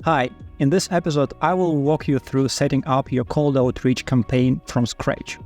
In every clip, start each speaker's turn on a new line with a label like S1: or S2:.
S1: Hi, in this episode I will walk you through setting up your cold outreach campaign from scratch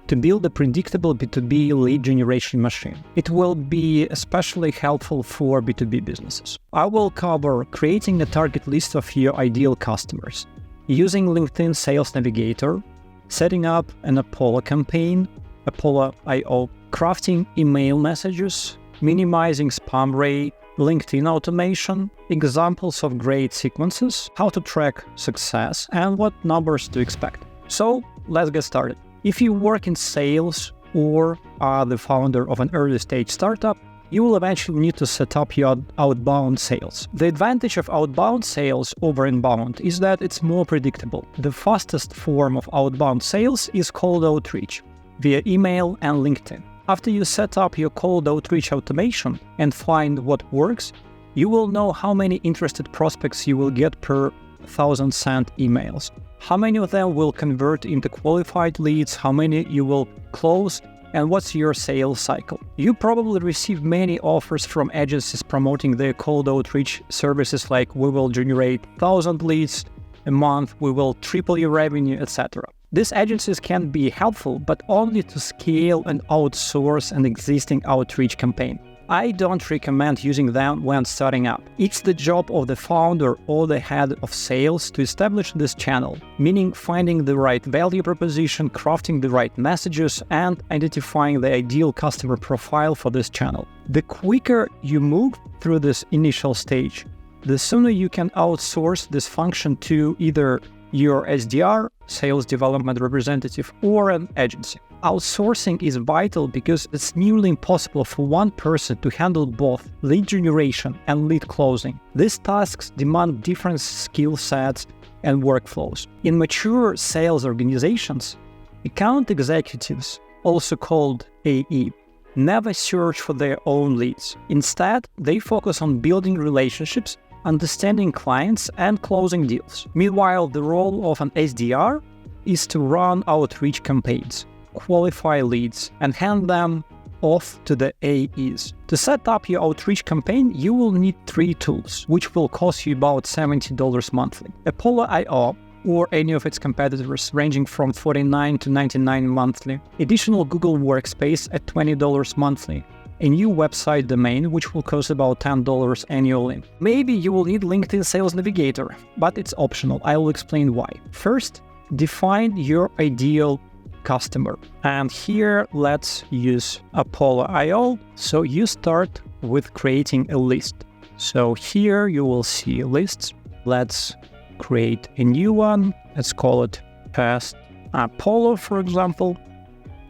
S1: to build a predictable B2B lead generation machine. It will be especially helpful for B2B businesses. I will cover creating a target list of your ideal customers, using LinkedIn Sales Navigator, setting up an Apollo campaign, Apollo.io, crafting email messages, minimizing spam rate, LinkedIn automation, examples of great sequences, how to track success, and what numbers to expect. So let's get started. If you work in sales or are the founder of an early stage startup, you will eventually need to set up your outbound sales. The advantage of outbound sales over inbound is that it's more predictable. The fastest form of outbound sales is cold outreach via email and LinkedIn. After you set up your cold outreach automation and find what works, you will know how many interested prospects you will get per 1,000 sent emails, how many of them will convert into qualified leads, how many you will close, and what's your sales cycle. You probably receive many offers from agencies promoting their cold outreach services like we will generate 1,000 leads a month, we will triple your revenue, etc. These agencies can be helpful, but only to scale and outsource an existing outreach campaign. I don't recommend using them when starting up. It's the job of the founder or the head of sales to establish this channel, meaning finding the right value proposition, crafting the right messages, and identifying the ideal customer profile for this channel. The quicker you move through this initial stage, the sooner you can outsource this function to either your SDR, sales development representative, or an agency. Outsourcing is vital because it's nearly impossible for one person to handle both lead generation and lead closing. These tasks demand different skill sets and workflows. In mature sales organizations, account executives, also called AE, never search for their own leads. Instead, they focus on building relationships, understanding clients, and closing deals. Meanwhile, the role of an SDR is to run outreach campaigns, qualify leads, and hand them off to the AEs. To set up your outreach campaign, you will need 3 tools, which will cost you about $70 monthly. Apollo.io, or any of its competitors, ranging from $49 to $99 monthly. Additional Google Workspace at $20 monthly. A new website domain, which will cost about $10 annually. Maybe you will need LinkedIn Sales Navigator, but it's optional. I will explain why. First, define your ideal customer. And here, let's use Apollo.io. So you start with creating a list. So here you will see lists. Let's create a new one. Let's call it Past Apollo, for example.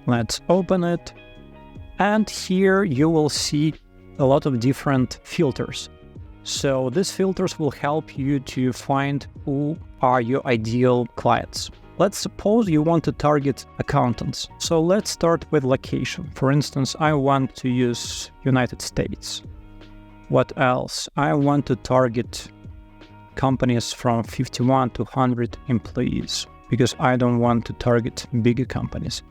S1: Let's open it. And here you will see a lot of different filters. So these filters will help you to find who are your ideal clients. Let's suppose you want to target accountants. So let's start with location. For instance, I want to use United States. What else? I want to target companies from 51 to 100 employees because I don't want to target bigger companies.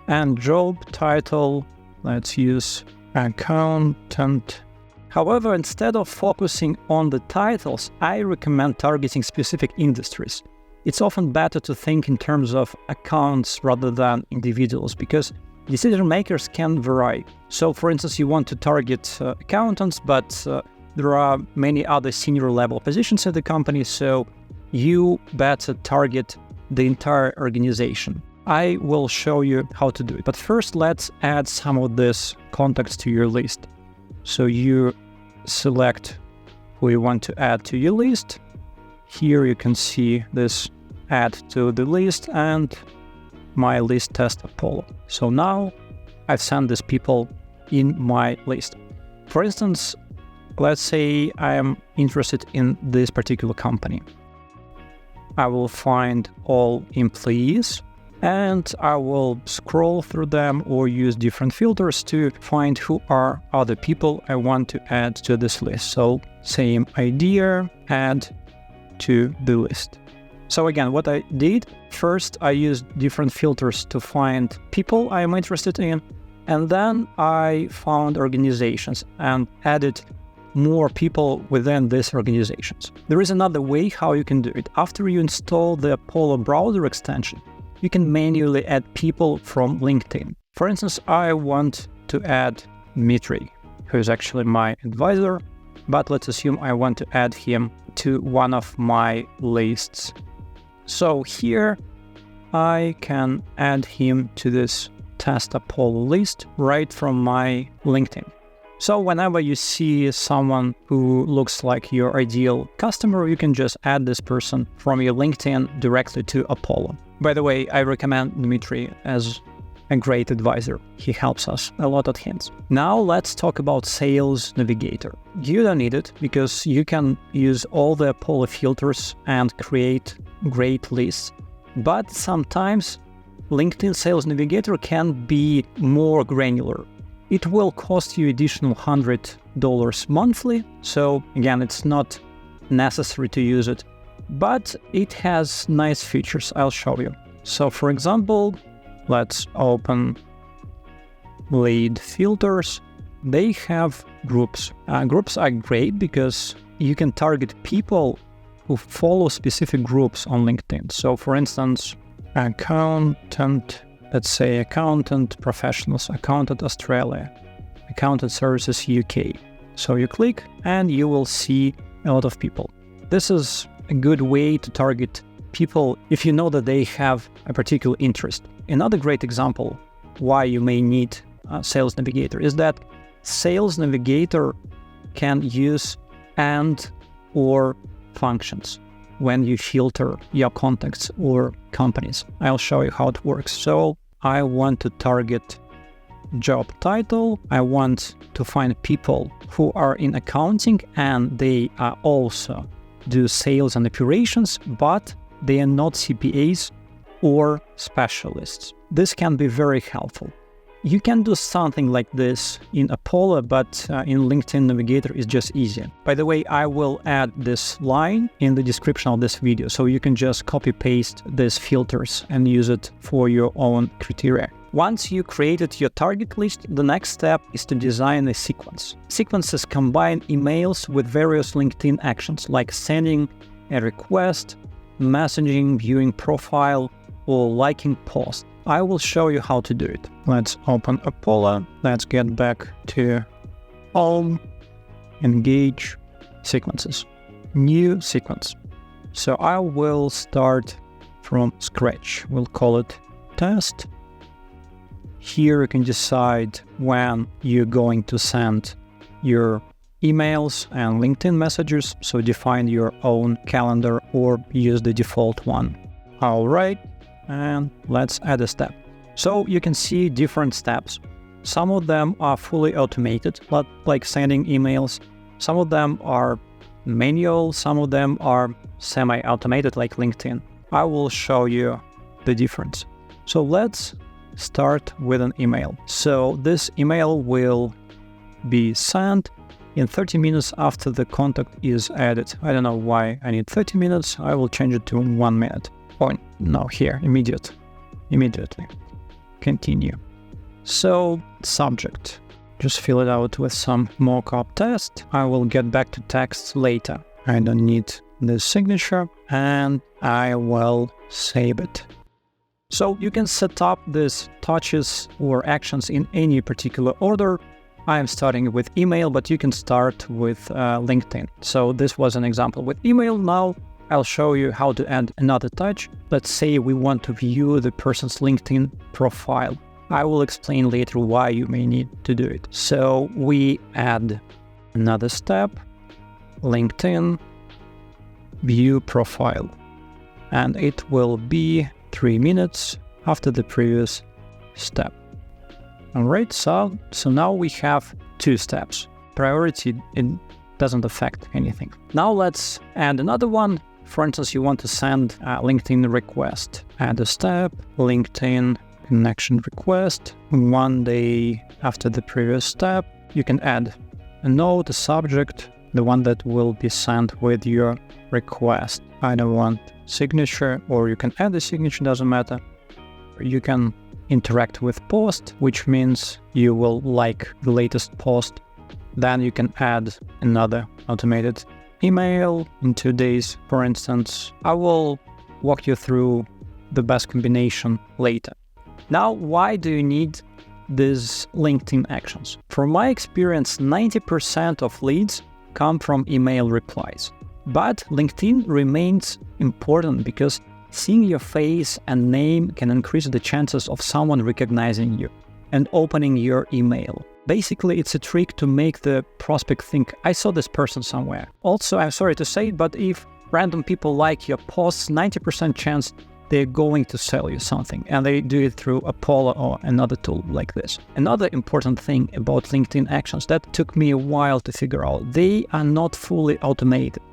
S1: And job title, let's use accountant. However, instead of focusing on the titles, I recommend targeting specific industries. It's often better to think in terms of accounts rather than individuals because decision makers can vary. So, for instance, you want to target accountants, but there are many other senior level positions in the company, so you better target the entire organization. I will show you how to do it. But first, let's add some of this contacts to your list. So you select who you want to add to your list. Here you can see this add to the list and my list test Apollo. So now I've sent these people in my list. For instance, let's say I am interested in this particular company. I will find all employees and I will scroll through them or use different filters to find who are other people I want to add to this list. So same idea, add to the list. So again, what I did, first I used different filters to find people I am interested in, and then I found organizations and added more people within these organizations. There is another way how you can do it. After you install the Apollo browser extension, you can manually add people from LinkedIn. For instance, I want to add Dmitry, who is actually my advisor, but let's assume I want to add him to one of my lists. So here I can add him to this test Apollo list right from my LinkedIn. So whenever you see someone who looks like your ideal customer, you can just add this person from your LinkedIn directly to Apollo. By the way, I recommend Dmitry as a great advisor. He helps us a lot at hints. Now let's talk about Sales Navigator. You don't need it because you can use all the Apollo filters and create great lists. But sometimes LinkedIn Sales Navigator can be more granular. It will cost you additional $100 monthly. So again, it's not necessary to use it, but it has nice features. I'll show you. So for example, let's open lead filters. They have groups. Groups are great because you can target people who follow specific groups on LinkedIn. So for instance, accountant, let's say accountant professionals, accountant Australia, accountant services UK. So you click and you will see a lot of people. This is a good way to target people if you know that they have a particular interest. Another great example why you may need Sales Navigator is that Sales Navigator can use and or functions when you filter your contacts or companies. I'll show you how it works. So I want to target job title. I want to find people who are in accounting and they are also do sales and operations, but they are not CPAs or specialists. This can be very helpful. You can do something like this in Apollo, but in LinkedIn Navigator is just easier. By the way, I will add this line in the description of this video, so you can just copy-paste these filters and use it for your own criteria. Once you created your target list, the next step is to design a sequence. Sequences combine emails with various LinkedIn actions like sending a request, messaging, viewing profile, or liking post. I will show you how to do it. Let's open Apollo. Let's get back to Home, Engage, Sequences, New Sequence. So I will start from scratch. We'll call it Test. Here you can decide when you're going to send your emails and LinkedIn messages. So define your own calendar or use the default one. All right. And let's add a step. So you can see different steps. Some of them are fully automated, like sending emails. Some of them are manual. Some of them are semi-automated, like LinkedIn. I will show you the difference. So let's start with an email. So this email will be sent in 30 minutes after the contact is added. I don't know why I need 30 minutes. I will change it to 1 minute. Oh, no, here, immediately. Continue. So, subject. Just fill it out with some mock-up text. I will get back to text later. I don't need the signature, and I will save it. So, you can set up these touches or actions in any particular order. I am starting with email, but you can start with LinkedIn. So, this was an example with email. Now, I'll show you how to add another touch. Let's say we want to view the person's LinkedIn profile. I will explain later why you may need to do it. So we add another step, LinkedIn, view profile. And it will be 3 minutes after the previous step. All right, so now we have 2 steps. Priority, it doesn't affect anything. Now let's add another one. For instance, you want to send a LinkedIn request. Add a step, LinkedIn connection request. 1 day after the previous step, you can add a note, a subject, the one that will be sent with your request. I don't want signature, or you can add a signature, doesn't matter. You can interact with post, which means you will like the latest post Then you can add another automated email in 2 days, for instance. I will walk you through the best combination later. Now, why do you need these LinkedIn actions? From my experience, 90% of leads come from email replies. But LinkedIn remains important because seeing your face and name can increase the chances of someone recognizing you and opening your email. Basically, it's a trick to make the prospect think, I saw this person somewhere. Also, I'm sorry to say it, but if random people like your posts, 90% chance they're going to sell you something, and they do it through Apollo or another tool like this. Another important thing about LinkedIn actions that took me a while to figure out, they are not fully automated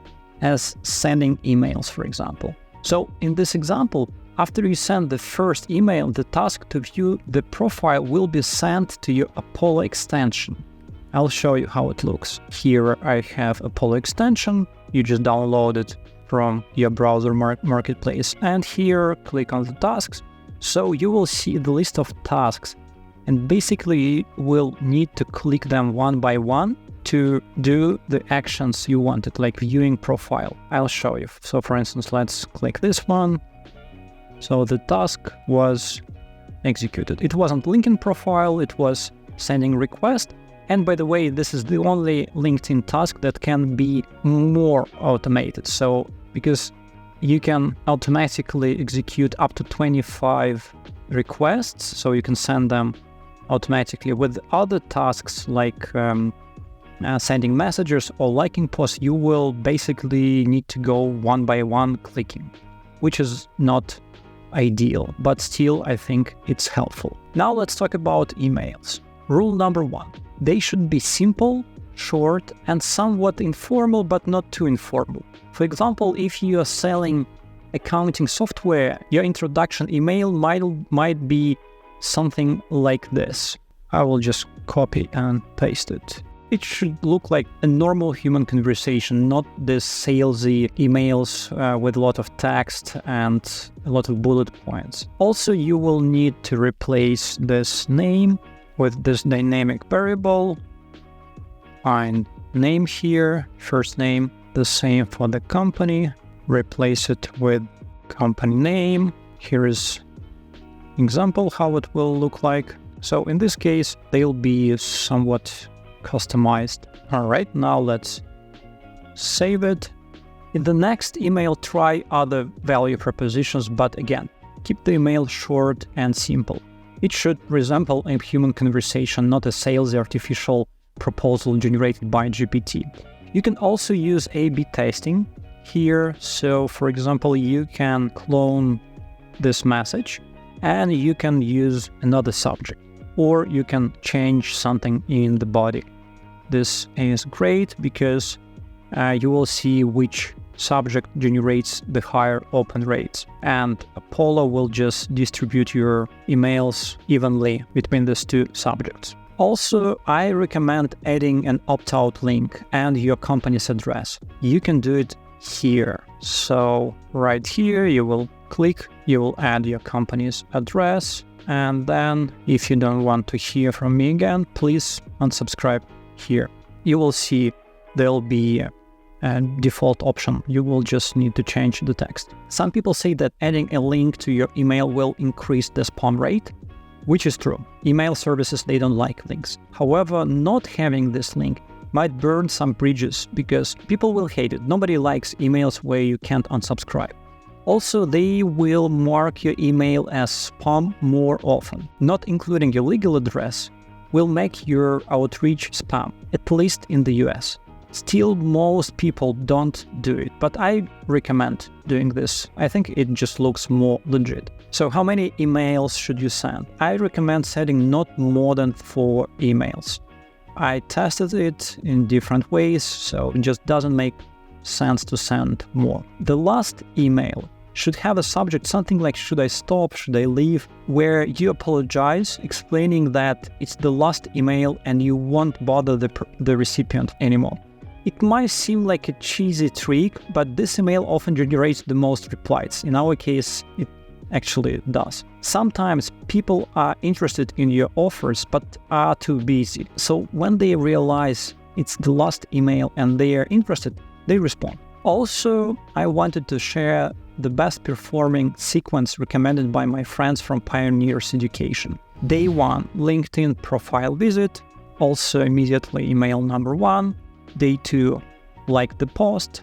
S1: as sending emails, for example. So in this example, after you send the first email, the task to view the profile will be sent to your Apollo extension. I'll show you how it looks. Here I have Apollo extension. You just download it from your browser marketplace. And here, click on the tasks. So you will see the list of tasks. And basically, you will need to click them one by one to do the actions you wanted, like viewing profile. I'll show you. So for instance, let's click this one. So the task was executed. It wasn't linking profile, it was sending request. And by the way, this is the only LinkedIn task that can be more automated. So because you can automatically execute up to 25 requests, so you can send them automatically. With other tasks like sending messages or liking posts, you will basically need to go one by one clicking, which is not ideal, but still I think it's helpful. Now let's talk about emails. Rule number 1, they should be simple, short, and somewhat informal, but not too informal. For example, if you are selling accounting software, your introduction email might be something like this. I will just copy and paste it. It should look like a normal human conversation, not this salesy emails with a lot of text and a lot of bullet points. Also, you will need to replace this name with this dynamic variable. Find name here, first name, the same for the company. Replace it with company name. Here is example how it will look like. So in this case, they'll be somewhat customized. All right, now let's save it. In the next email, try other value propositions, but again, keep the email short and simple. It should resemble a human conversation, not a salesy artificial proposal generated by GPT. You can also use A/B testing here. So for example, you can clone this message and you can use another subject, or you can change something in the body. This is great because you will see which subject generates the higher open rates, and Apollo will just distribute your emails evenly between these two subjects. Also, I recommend adding an opt-out link and your company's address. You can do it here. So right here, you will click, you will add your company's address, and then if you don't want to hear from me again, please unsubscribe here. You will see there'll be a default option. You will just need to change the text. Some people say that adding a link to your email will increase the spam rate, which is true. Email services, they don't like links. However, not having this link might burn some bridges because people will hate it. Nobody likes emails where you can't unsubscribe. Also, they will mark your email as spam more often. Not including your legal address will make your outreach spam, at least in the US. Still, most people don't do it, but I recommend doing this. I think it just looks more legit. So how many emails should you send? I recommend setting not more than 4 emails. I tested it in different ways, so it just doesn't make sense to send more. The last email should have a subject, something like should I stop, should I leave, where you apologize, explaining that it's the last email and you won't bother the recipient anymore. It might seem like a cheesy trick, but this email often generates the most replies. In our case, it actually does. Sometimes people are interested in your offers but are too busy. So when they realize it's the last email and they are interested, they respond. Also, I wanted to share the best performing sequence recommended by my friends from Pioneers Education. Day 1, LinkedIn profile visit, also immediately email number 1. Day 2, like the post.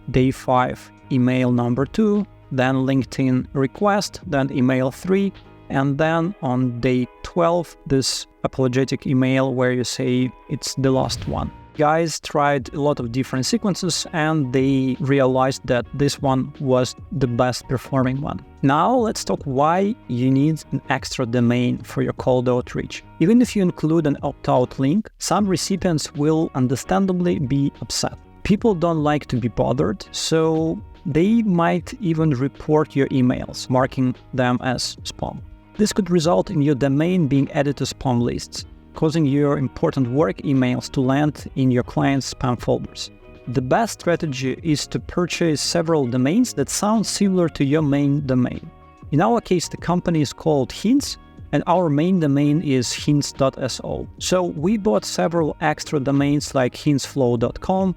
S1: Day 5, email number 2, then LinkedIn request, then email 3, and then on day 12, this apologetic email where you say it's the last one. Guys tried a lot of different sequences and they realized that this one was the best performing one. Now let's talk why you need an extra domain for your cold outreach. Even if you include an opt-out link, some recipients will understandably be upset. People don't like to be bothered, so they might even report your emails, marking them as spam. This could result in your domain being added to spam lists, causing your important work emails to land in your client's spam folders. The best strategy is to purchase several domains that sound similar to your main domain. In our case, the company is called Hints, and our main domain is hints.so. So we bought several extra domains like hintsflow.com,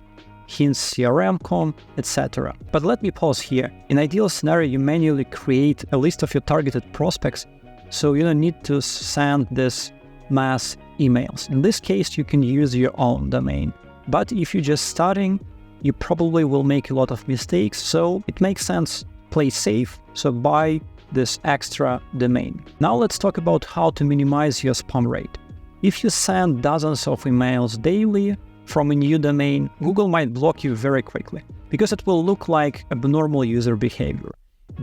S1: hintscrm.com, etc. But let me pause here. In ideal scenario, you manually create a list of your targeted prospects, so you don't need to send this mass emails. In this case, you can use your own domain. But if you're just starting, you probably will make a lot of mistakes, so it makes sense, play safe, so buy this extra domain. Now let's talk about how to minimize your spam rate. If you send dozens of emails daily from a new domain, Google might block you very quickly, because it will look like abnormal user behavior.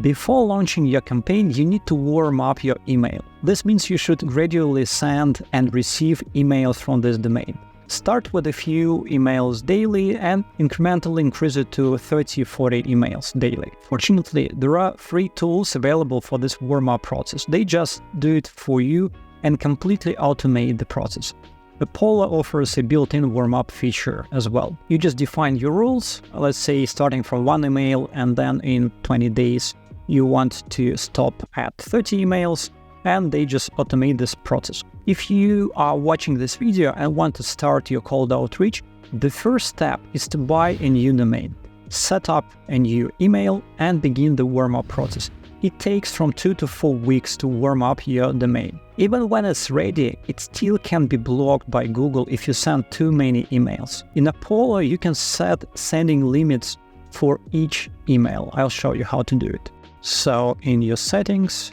S1: Before launching your campaign, you need to warm up your email. This means you should gradually send and receive emails from this domain. Start with a few emails daily and incrementally increase it to 30-40 emails daily. Fortunately, there are free tools available for this warm-up process. They just do it for you and completely automate the process. Apollo offers a built-in warm-up feature as well. You just define your rules, let's say starting from 1 email, and then in 20 days you want to stop at 30 emails, and they just automate this process. If you are watching this video and want to start your cold outreach, the first step is to buy a new domain, set up a new email, and begin the warm-up process. It takes from 2 to 4 weeks to warm up your domain. Even when it's ready, it still can be blocked by Google if you send too many emails. In Apollo, you can set sending limits for each email. I'll show you how to do it. So in your settings,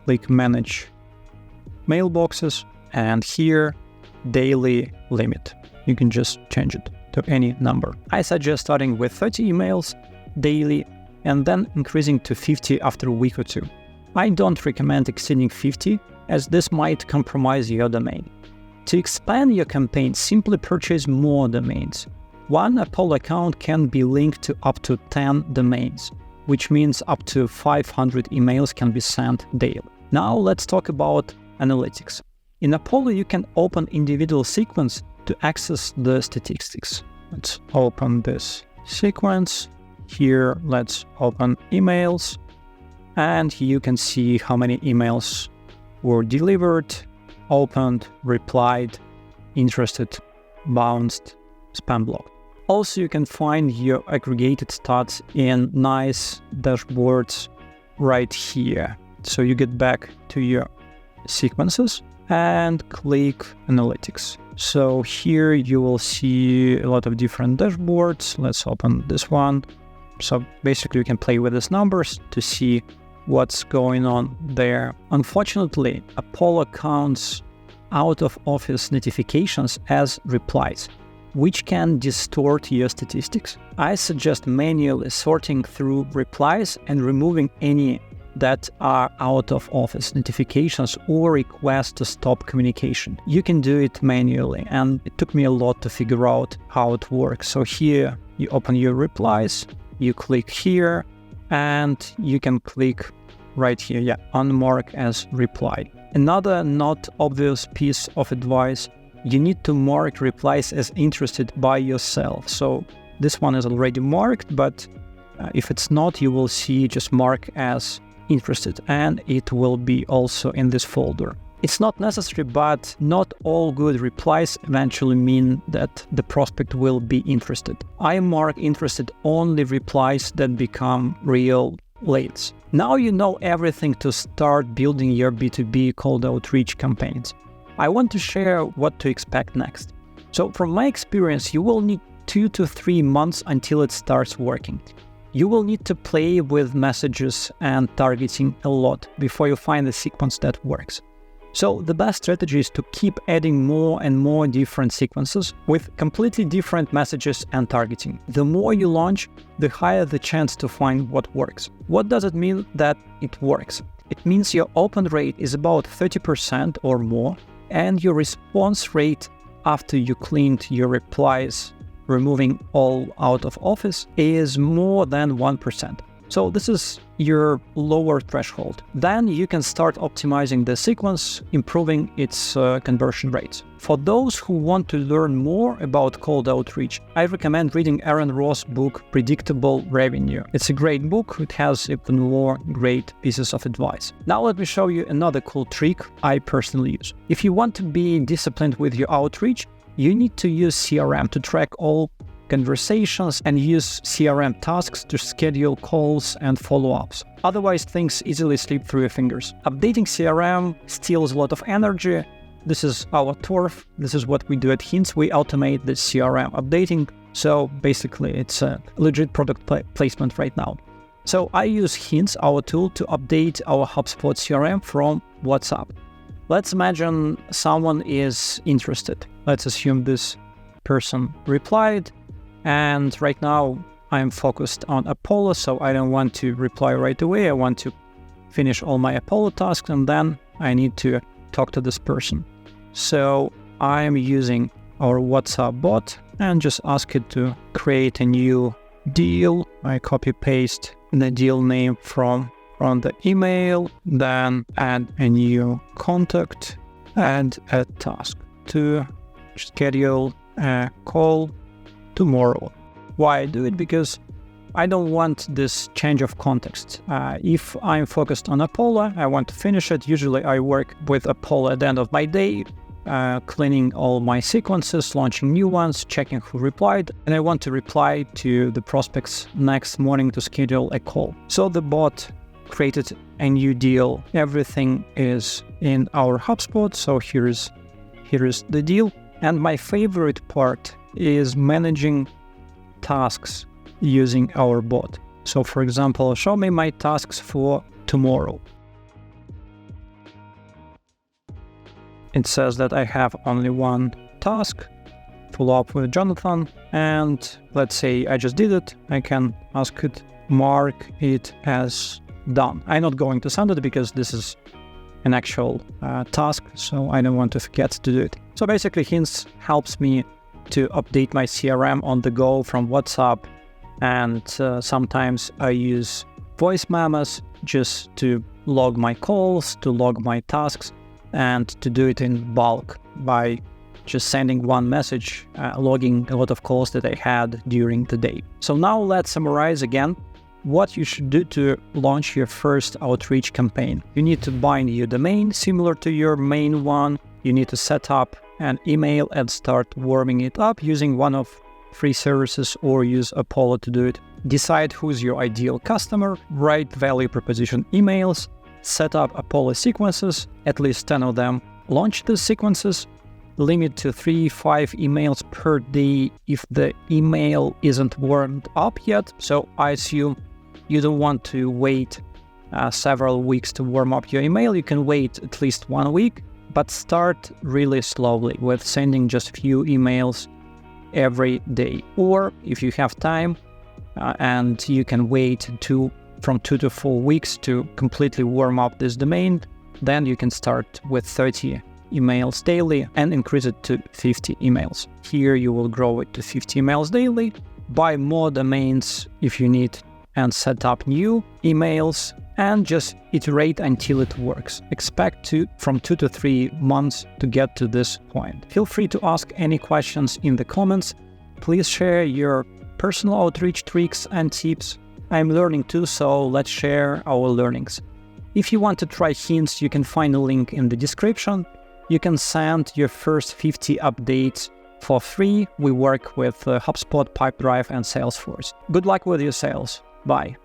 S1: click Manage Mailboxes, and here, Daily Limit. You can just change it to any number. I suggest starting with 30 emails daily and then increasing to 50 after a week or 2. I don't recommend exceeding 50, as this might compromise your domain. To expand your campaign, simply purchase more domains. One Apollo account can be linked to up to 10 domains, which means up to 500 emails can be sent daily. Now let's talk about analytics. In Apollo, you can open individual sequence to access the statistics. Let's open this sequence. Here, let's open emails, and you can see how many emails were delivered, opened, replied, interested, bounced, spam blocked. Also, you can find your aggregated stats in nice dashboards right here. So you get back to your sequences and click Analytics. So here you will see a lot of different dashboards. Let's open this one. So basically you can play with these numbers to see what's going on there. Unfortunately, Apollo counts out of office notifications as replies, which can distort your statistics. I suggest manually sorting through replies and removing any that are out of office notifications or requests to stop communication. You can do it manually, and it took me a lot to figure out how it works. So here you open your replies, you click here, and you can click right here, unmark as reply. Another not obvious piece of advice, you need to mark replies as interested by yourself. So this one is already marked, but if it's not, you will see just mark as interested, and it will be also in this folder. It's not necessary, but not all good replies eventually mean that the prospect will be interested. I mark interested only replies that become real leads. Now you know everything to start building your B2B cold outreach campaigns. I want to share what to expect next. So from my experience, you will need 2 to 3 months until it starts working. You will need to play with messages and targeting a lot before you find the sequence that works. So the best strategy is to keep adding more and more different sequences with completely different messages and targeting. The more you launch, the higher the chance to find what works. What does it mean that it works? It means your open rate is about 30% or more, and your response rate after you cleaned your replies, removing all out of office, is more than 1%. So this is your lower threshold. Then you can start optimizing the sequence, improving its conversion rates. For those who want to learn more about cold outreach, I recommend reading Aaron Ross' book, Predictable Revenue. It's a great book. It has even more great pieces of advice. Now let me show you another cool trick I personally use. If you want to be disciplined with your outreach, you need to use CRM to track all conversations and use CRM tasks to schedule calls and follow-ups. Otherwise, things easily slip through your fingers. Updating CRM steals a lot of energy. This is our turf. This is what we do at Hints. We automate the CRM updating. So basically, it's a legit product placement right now. So I use Hints, our tool, to update our HubSpot CRM from WhatsApp. Let's imagine someone is interested. Let's assume this person replied. And right now I'm focused on Apollo, so I don't want to reply right away. I want to finish all my Apollo tasks, and then I need to talk to this person. So I'm using our WhatsApp bot and just ask it to create a new deal. I copy paste the deal name from the email, then add a new contact and a task to schedule a call tomorrow. Why I do it? Because I don't want this change of context. If I'm focused on Apollo, I want to finish it. Usually I work with Apollo at the end of my day, cleaning all my sequences, launching new ones, checking who replied, and I want to reply to the prospects next morning to schedule a call. So the bot created a new deal. Everything is in our HubSpot. So here is the deal. And my favorite part is managing tasks using our bot. So for example, show me my tasks for tomorrow. It says that I have only one task, follow up with Jonathan, and let's say I just did it. I can ask it, mark it as done. I'm not going to send it because this is an actual task, so I don't want to forget to do it. So basically, Hints helps me to update my CRM on the go from WhatsApp, and sometimes I use voice memos just to log my calls, to log my tasks, and to do it in bulk by just sending one message, logging a lot of calls that I had during the day. So now let's summarize again what you should do to launch your first outreach campaign. You need to bind your domain similar to your main one. You need to set up an email and start warming it up using one of free services or use Apollo to do it. Decide who's your ideal customer, write value proposition emails, set up Apollo sequences, at least 10 of them. Launch the sequences, limit to 3-5 emails per day if the email isn't warmed up yet. So I assume you don't want to wait several weeks to warm up your email. You can wait at least 1 week, but start really slowly with sending just few emails every day. Or if you have time and you can wait from 2 to 4 weeks to completely warm up this domain, then you can start with 30 emails daily and increase it to 50 emails. Here you will grow it to 50 emails daily, buy more domains if you need, and set up new emails and just iterate until it works. Expect from 2 to 3 months to get to this point. Feel free to ask any questions in the comments. Please share your personal outreach tricks and tips. I'm learning too, so let's share our learnings. If you want to try hints, you can find a link in the description. You can send your first 50 updates for free. We work with HubSpot, Pipedrive, and Salesforce. Good luck with your sales. Bye.